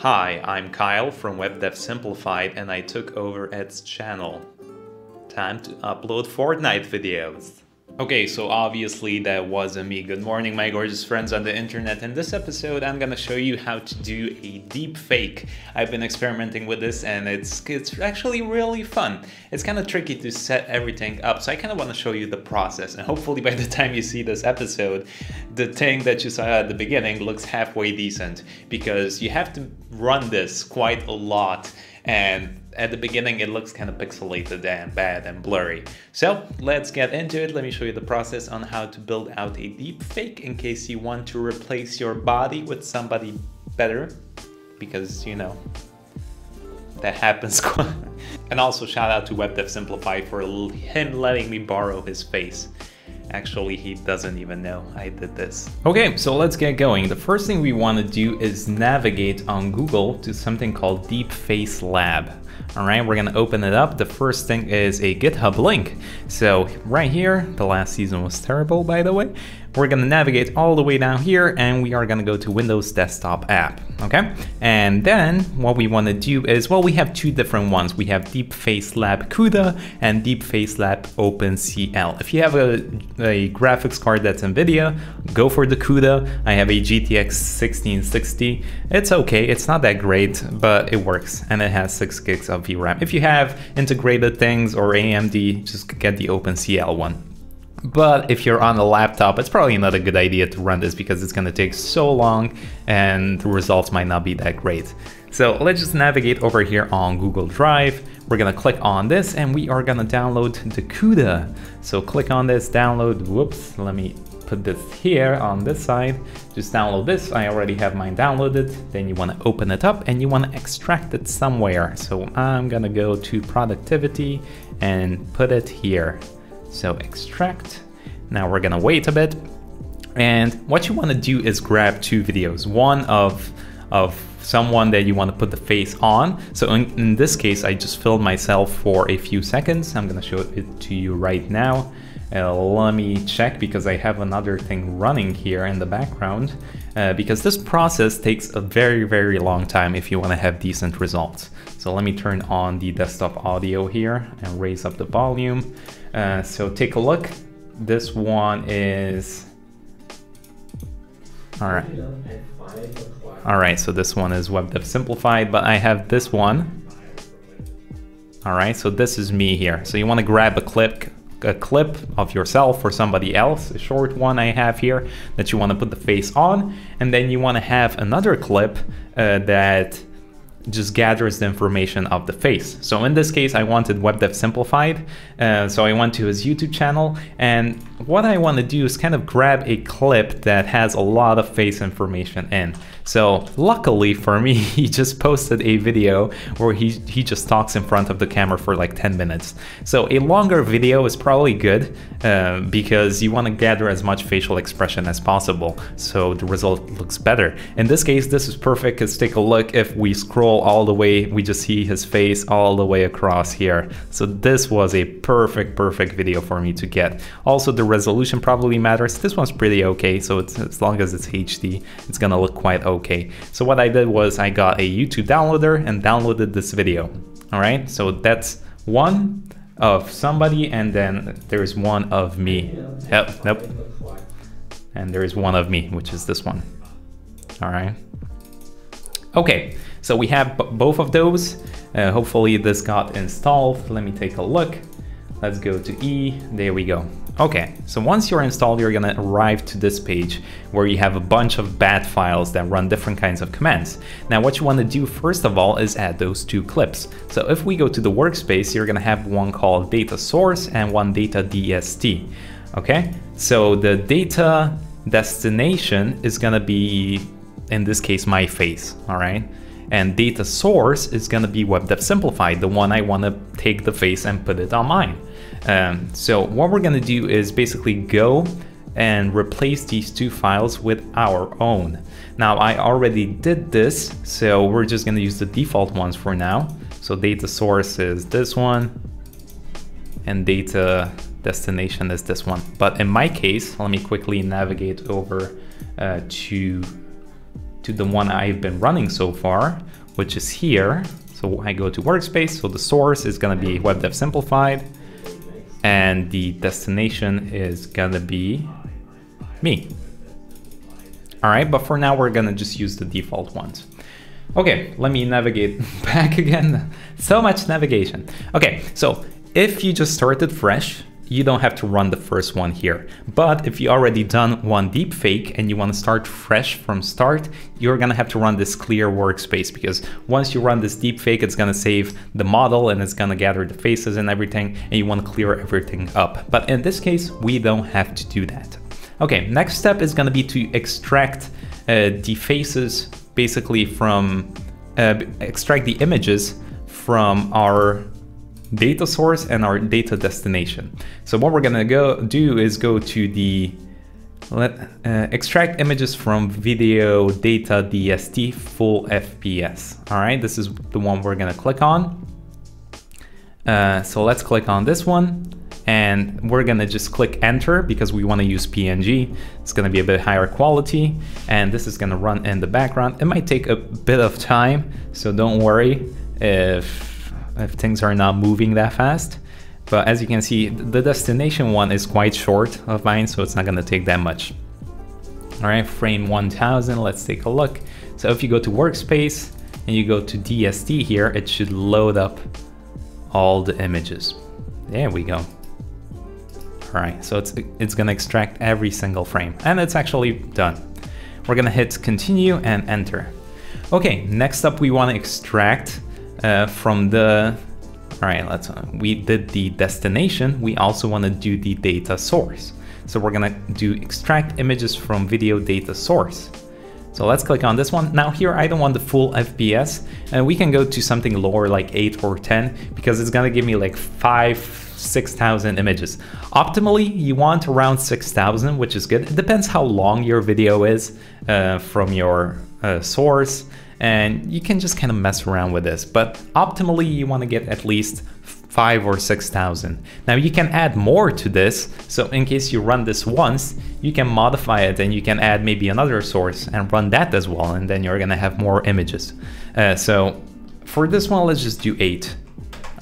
Hi, I'm Kyle from Web Dev Simplified and I took over Ed's channel. Time to upload Fortnite videos. Okay, so obviously that wasn't me. Good morning, my gorgeous friends on the internet. In this episode, I'm gonna show you how to do a deep fake. I've been experimenting with this and it's actually really fun. It's kind of tricky to set everything up, so I kind of want to show you the process. And hopefully by the time you see this episode, the thing that you saw at the beginning looks halfway decent, because you have to run this quite a lot, and at the beginning it looks kind of pixelated and bad and blurry. So let's get into it. Let me show you the process on how to build out a deep fake in case you want to replace your body with somebody better, because you know that happens quite. And also shout out to Web Dev Simplified for him letting me borrow his face. Actually, he doesn't even know I did this. Okay, so let's get going. The first thing we want to do is navigate on Google to something called deepfacelab. All right, we're gonna open it up. The first thing is a GitHub link. So right here, the last season was terrible, by the way. We're gonna navigate all the way down here and we are gonna go to Windows Desktop app, okay? And then what we wanna do is, well, we have two different ones. We have deepfacelab CUDA and deepfacelab OpenCL. If you have a graphics card that's NVIDIA, go for the CUDA. I have a GTX 1660. It's okay, it's not that great, but it works and it has 6 gigs of VRAM. If you have integrated things or AMD, just get the OpenCL one. But if you're on a laptop, it's probably not a good idea to run this because it's going to take so long and the results might not be that great. So let's just navigate over here on Google Drive. We're going to click on this and we are going to download the CUDA. So click on this, download, whoops, let me put this here on this side. Just download this. I already have mine downloaded. Then you want to open it up and you want to extract it somewhere. So I'm going to go to productivity and put it here. So extract. Now we're gonna wait a bit. And what you wanna do is grab two videos. One of someone that you wanna put the face on. So in this case, I just filmed myself for a few seconds. I'm gonna show it to you right now. Let me check because I have another thing running here in the background. Because this process takes a very, very long time if you wanna have decent results. So let me turn on the desktop audio here and raise up the volume. So take a look. This one is, all right, so this one is Web Dev Simplified, but I have this one. All right, so this is me here. So you want to grab a clip of yourself or somebody else, a short one I have here that you want to put the face on, and then you want to have another clip that just gathers the information of the face. So in this case, I wanted Web Dev Simplified. So I went to his YouTube channel, and what I want to do is kind of grab a clip that has a lot of face information in. So luckily for me, he just posted a video where he just talks in front of the camera for like 10 minutes. So a longer video is probably good because you want to gather as much facial expression as possible so the result looks better. In this case, this is perfect because take a look. If we scroll all the way, we just see his face all the way across here. So this was a perfect video for me to get. Also, the resolution probably matters. This one's pretty okay, so as long as it's HD, it's gonna look quite okay. So what I did was I got a YouTube downloader and downloaded this video. All right, so that's one of somebody, and then there's one of me. Nope. And there is one of me, which is this one. All right. Okay, so we have both of those. Hopefully this got installed. Let me take a look. Let's go to E. There we go. Okay, so once you're installed, you're gonna arrive to this page where you have a bunch of bat files that run different kinds of commands. Now what you wanna do first of all is add those two clips. So if we go to the workspace, you're gonna have one called data source and one data DST. Okay, so the data destination is gonna be, in this case, my face, all right? And data source is gonna be Web Dev Simplified, the one I wanna take the face and put it on mine. So what we're gonna do is basically go and replace these two files with our own. Now I already did this, so we're just gonna use the default ones for now. So data source is this one, and data destination is this one. But in my case, let me quickly navigate over to to the one I've been running so far, which is here. So I go to workspace, so the source is gonna be WebDev Simplified, and the destination is gonna be me. All right, but for now we're gonna just use the default ones. Okay, let me navigate back again. So much navigation. Okay, so if you just started fresh, you don't have to run the first one here. But if you already done one deepfake and you want to start fresh from start, you're gonna have to run this clear workspace, because once you run this deepfake, it's gonna save the model and it's gonna gather the faces and everything, and you want to clear everything up. But in this case, we don't have to do that. Okay, next step is gonna be to extract the faces basically from, extract the images from our data source and our data destination. So what we're gonna do is go to the extract images from video data DST full FPS. All right, this is the one we're gonna click on. So let's click on this one, and we're gonna just click enter because we want to use PNG. It's gonna be a bit higher quality, and this is gonna run in the background. It might take a bit of time, so don't worry if things are not moving that fast. But as you can see, the destination one is quite short of mine, so it's not gonna take that much. All right, frame 1000, let's take a look. So if you go to workspace and you go to DST here, it should load up all the images. There we go. All right, so it's gonna extract every single frame, and it's actually done. We're gonna hit continue and enter. Okay, next up we wanna extract from the, all right, we did the destination, we also want to do the data source. So we're gonna do extract images from video data source. So let's click on this one. Now here I don't want the full FPS, and we can go to something lower like 8 or 10, because it's gonna give me like 6,000 images. Optimally, you want around 6,000, which is good. It depends how long your video is from your source, and you can just kind of mess around with this, but optimally you want to get at least 5,000 or 6,000. Now you can add more to this, so in case you run this once, you can modify it and you can add maybe another source and run that as well, and then you're gonna have more images. So for this one, let's just do 8.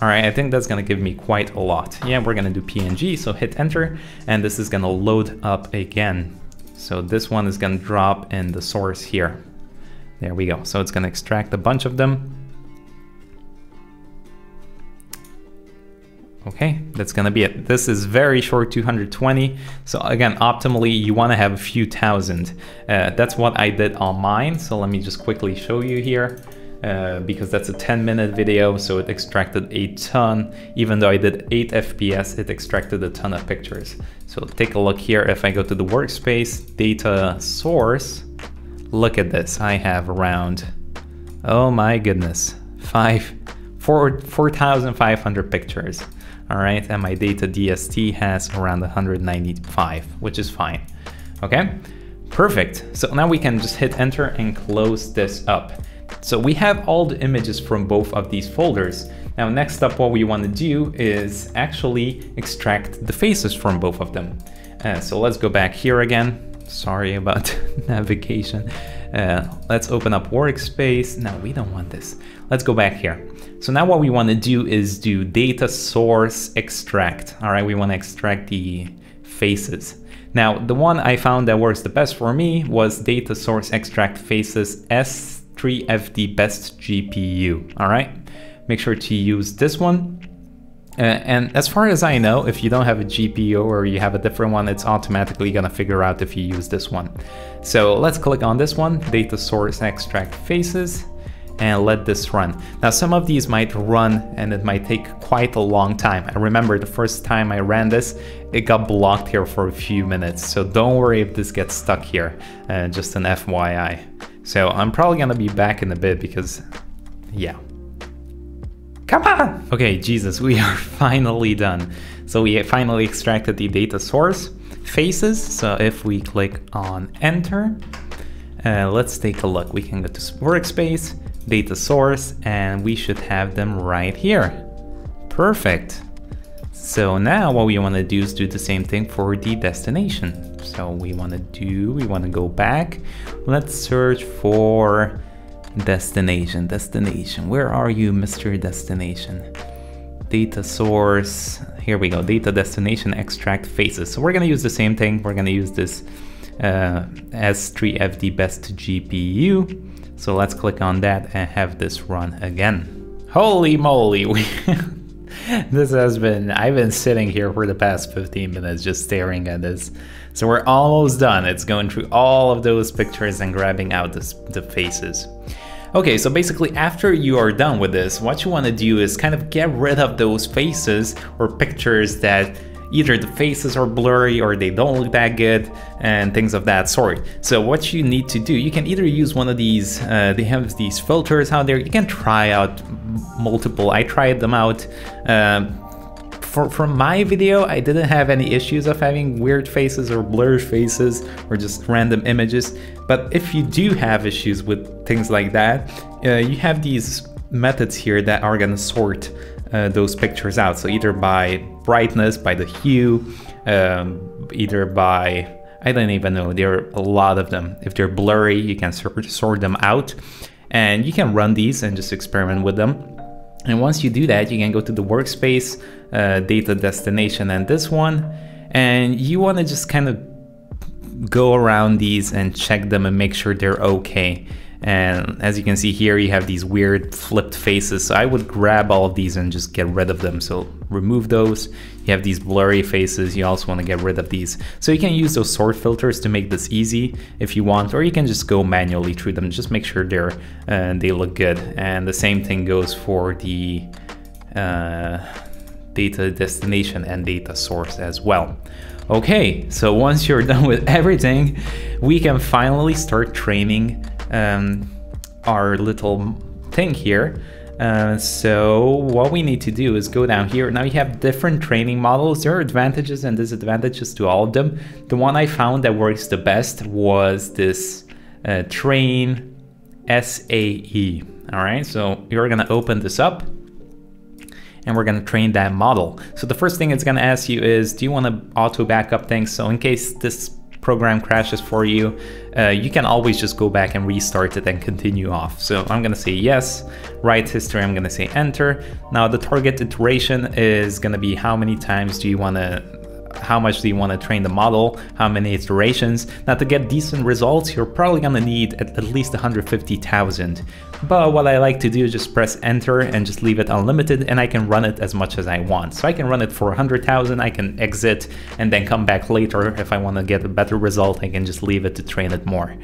All right, I think that's gonna give me quite a lot. Yeah, we're gonna do PNG, so hit enter, and this is gonna load up again. So this one is gonna drop in the source here. There we go. So it's going to extract a bunch of them. Okay, that's going to be it. This is very short, 220. So again, optimally, you want to have a few thousand. That's what I did on mine. So let me just quickly show you here, because that's a 10-minute video. So it extracted a ton. Even though I did 8 FPS, it extracted a ton of pictures. So take a look here. If I go to the workspace, data source, look at this, I have around, oh my goodness, 4,500 pictures. All right, and my data DST has around 195, which is fine. Okay, perfect. So now we can just hit enter and close this up. So we have all the images from both of these folders. Now next up, what we want to do is actually extract the faces from both of them. So let's go back here again. Sorry about navigation. Let's open up workspace. No, we don't want this. Let's go back here. So now what we want to do is do data source extract. All right, we want to extract the faces. Now, the one I found that works the best for me was data source extract faces S3FD best GPU. All right, make sure to use this one. And as far as I know, if you don't have a GPU or you have a different one, it's automatically gonna figure out if you use this one. So let's click on this one, data source extract faces, and let this run. Now some of these might run and it might take quite a long time. I remember the first time I ran this, it got blocked here for a few minutes. So don't worry if this gets stuck here, just an FYI. So I'm probably gonna be back in a bit because, yeah. Come on! Okay, Jesus, we are finally done. So we finally extracted the data source faces. So if we click on enter, let's take a look. We can go to workspace, data source, and we should have them right here. Perfect. So now what we want to do is do the same thing for the destination. So we want to go back. Let's search for destination. Where are you, Mr. Destination? Data source. Here we go. Data destination extract faces. So we're going to use the same thing. We're going to use this S3FD best GPU. So let's click on that and have this run again. Holy moly. I've been sitting here for the past 15 minutes just staring at this. So we're almost done. It's going through all of those pictures and grabbing out the faces. Okay, so basically after you are done with this, what you want to do is kind of get rid of those faces or pictures that either the faces are blurry or they don't look that good and things of that sort. So what you need to do, you can either use one of these, they have these filters out there. You can try out multiple. I tried them out. From my video, I didn't have any issues of having weird faces or blurred faces or just random images. But if you do have issues with things like that, you have these methods here that are gonna sort those pictures out. So either by brightness, by the hue, either by, I don't even know, there are a lot of them. If they're blurry, you can sort them out, and you can run these and just experiment with them. And once you do that, you can go to the workspace, data destination, and this one, and you want to just kind of go around these and check them and make sure they're okay. And as you can see here, you have these weird flipped faces. So I would grab all of these and just get rid of them. So remove those. You have these blurry faces. You also want to get rid of these. So you can use those sort filters to make this easy if you want, or you can just go manually through them. Just make sure they look good. And the same thing goes for the data destination and data source as well. Okay, so once you're done with everything, we can finally start training our little thing here. So what we need to do is go down here. Now you have different training models. There are advantages and disadvantages to all of them. The one I found that works the best was this train SAE. All right, so you're gonna open this up and we're gonna train that model. So the first thing it's gonna ask you is, do you wanna auto backup things? So in case this program crashes for you, you can always just go back and restart it and continue off. So I'm gonna say yes, write history, I'm gonna say enter. Now the target iteration is gonna be how many times do you wanna, how much do you want to train the model, how many iterations. Now to get decent results, you're probably gonna need at least 150,000. But what I like to do is just press enter and just leave it unlimited, and I can run it as much as I want. So I can run it for 100,000, I can exit and then come back later. If I want to get a better result, I can just leave it to train it more.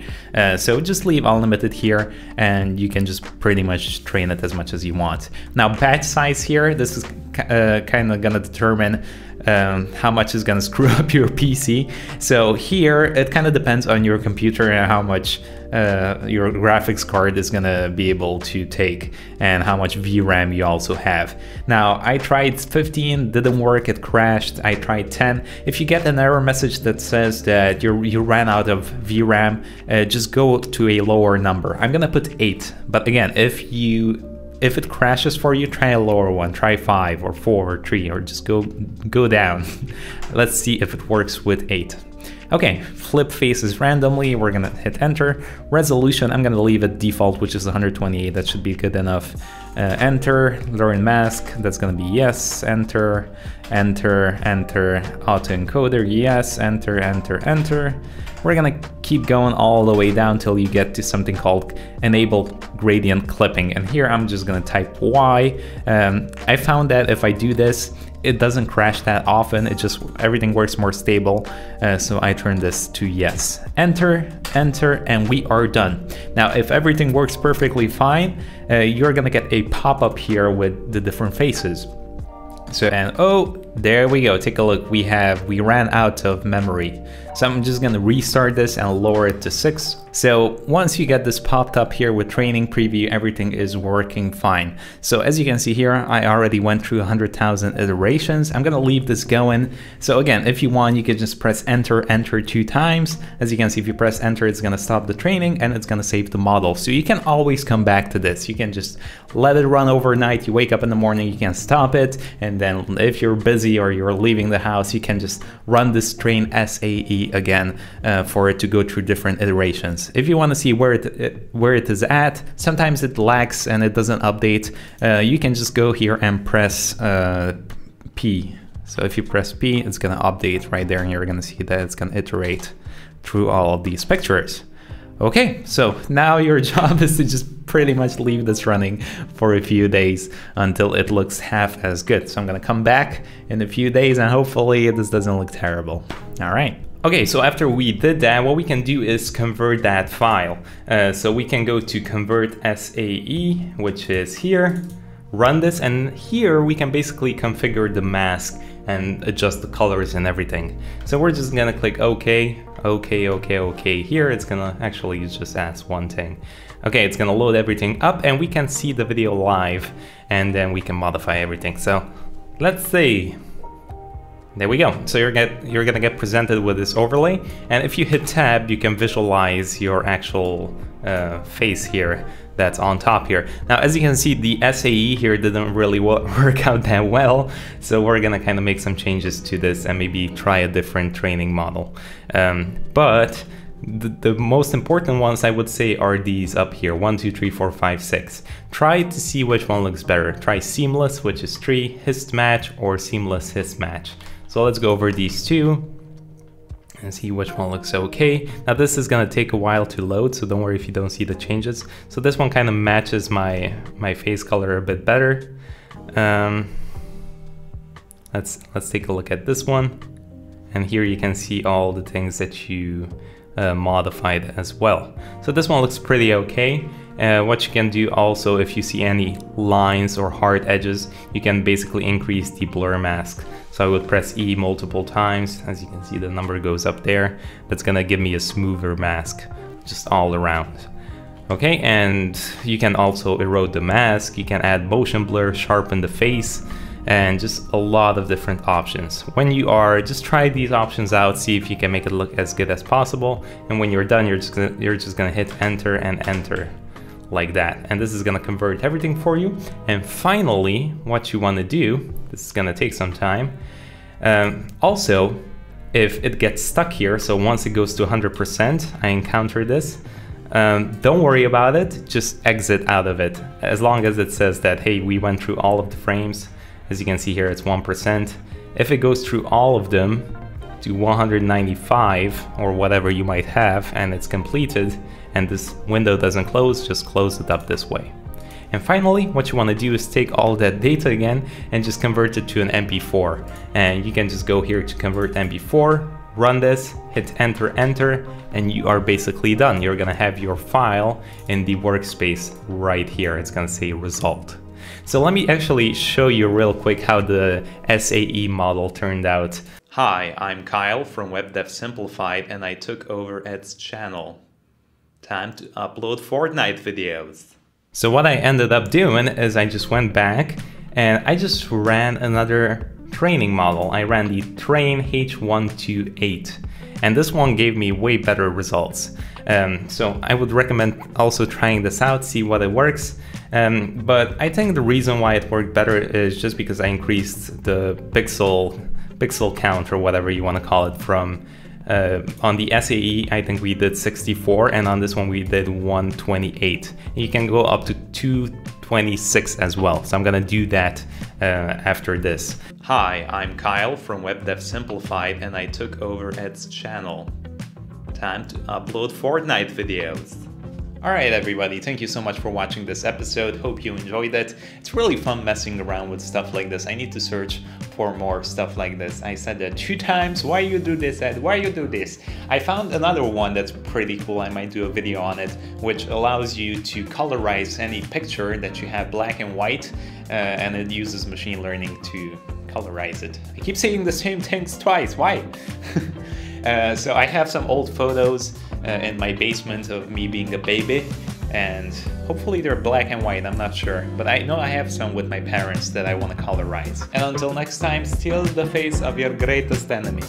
So just leave unlimited here and you can just pretty much train it as much as you want. Now batch size here, this is kind of gonna determine how much is gonna screw up your PC. So here it kind of depends on your computer and how much your graphics card is gonna be able to take and how much VRAM you also have. Now I tried 15, didn't work, it crashed. I tried 10. If you get an error message that says that you ran out of VRAM, just go to a lower number. I'm gonna put 8, but again, if it crashes for you, try a lower one, try 5 or 4 or 3, or just go down. Let's see if it works with 8. Okay, flip faces randomly, we're gonna hit enter. Resolution, I'm gonna leave it default, which is 128, that should be good enough. Enter, learn mask, that's gonna be yes, enter, enter, enter, autoencoder, yes, enter, enter, enter. We're gonna keep going all the way down till you get to something called enable gradient clipping. And here I'm just gonna type Y. I found that if I do this, it doesn't crash that often. It just, everything works more stable. So I turn this to yes. Enter, enter, and we are done. Now, if everything works perfectly fine, you're gonna get a pop-up here with the different faces. So, and oh, there we go. Take a look. We ran out of memory. So I'm just gonna restart this and lower it to 6. So once you get this popped up here with training preview, everything is working fine. So as you can see here, I already went through 100,000 iterations. I'm gonna leave this going. So again, if you want, you can just press enter, enter 2 times. As you can see, if you press enter, it's gonna stop the training and it's gonna save the model. So you can always come back to this. You can just let it run overnight. You wake up in the morning, you can stop it. And then if you're busy busy or you're leaving the house, you can just run this train SAE again for it to go through different iterations. If you want to see where it is at, sometimes it lags and it doesn't update. You can just go here and press P. So if you press P, it's going to update right there, and you're going to see that it's going to iterate through all of these pictures. Okay, so now your job is to just pretty much leave this running for a few days until it looks half as good. So I'm gonna come back in a few days and hopefully this doesn't look terrible. All right. Okay, so after we did that, what we can do is convert that file. So we can go to convert SAE, which is here, run this, and here we can basically configure the mask and adjust the colors and everything. So we're just gonna click OK, OK, OK, OK. Here it's gonna actually just ask one thing. Okay, it's gonna load everything up and we can see the video live, and then we can modify everything. So let's see. There we go. So you're gonna get presented with this overlay, and if you hit tab, you can visualize your actual face here that's on top here. Now, as you can see, the SAE here didn't really work out that well, so we're gonna kind of make some changes to this and maybe try a different training model. But the most important ones, I would say, are these up here, 1, 2, 3, 4, 5, 6. Try to see which one looks better. Try seamless, which is 3, hist match, or seamless hist match. So let's go over these two and see which one looks okay. Now this is gonna take a while to load, so don't worry if you don't see the changes. So this one kind of matches my face color a bit better. Let's take a look at this one, and here you can see all the things that you modified as well. So this one looks pretty okay. What you can do also, if you see any lines or hard edges, you can basically increase the blur mask. So I would press E multiple times. As you can see, the number goes up there. That's gonna give me a smoother mask just all around. Okay, and you can also erode the mask. You can add motion blur, sharpen the face, and just a lot of different options. When you are, just try these options out, see if you can make it look as good as possible. And when you're done, you're just gonna hit enter and enter like that. And this is gonna convert everything for you. And finally, what you wanna do, this is gonna take some time. Also, if it gets stuck here, so once it goes to 100%, I encounter this, don't worry about it, just exit out of it. As long as it says that, hey, we went through all of the frames. As you can see here, it's 1%. If it goes through all of them to 195 or whatever you might have, and it's completed, and this window doesn't close, just close it up this way. And finally, what you want to do is take all that data again and just convert it to an MP4. And you can just go here to convert MP4, run this, hit enter, and you are basically done. You're gonna have your file in the workspace right here. It's gonna say result. So let me actually show you real quick how the SAE model turned out. Hi, I'm Kyle from Web Dev Simplified, and I took over Ed's channel. Time to upload Fortnite videos. So what I ended up doing is I just went back and I just ran another training model. I ran the train H128, and this one gave me way better results. So I would recommend also trying this out, see what it works. But I think the reason why it worked better is just because I increased the pixel count, or whatever you want to call it, from on the SAE, I think we did 64, and on this one we did 128. You can go up to 226 as well, so I'm gonna do that after this. Hi, I'm Kyle from Web Dev Simplified, and I took over Ed's channel. Time to upload Fortnite videos. Alright everybody, thank you so much for watching this episode. Hope you enjoyed it. It's really fun messing around with stuff like this. I need to search for more stuff like this. I said that 2 times. Why you do this, Ed? Why you do this? I found another one that's pretty cool. I might do a video on it, which allows you to colorize any picture that you have black and white, and it uses machine learning to colorize it. I keep saying the same things twice. Why? So I have some old photos in my basement of me being a baby, and hopefully they're black and white, I'm not sure, but I know I have some with my parents that I want to colorize. And until next time, steal the face of your greatest enemy.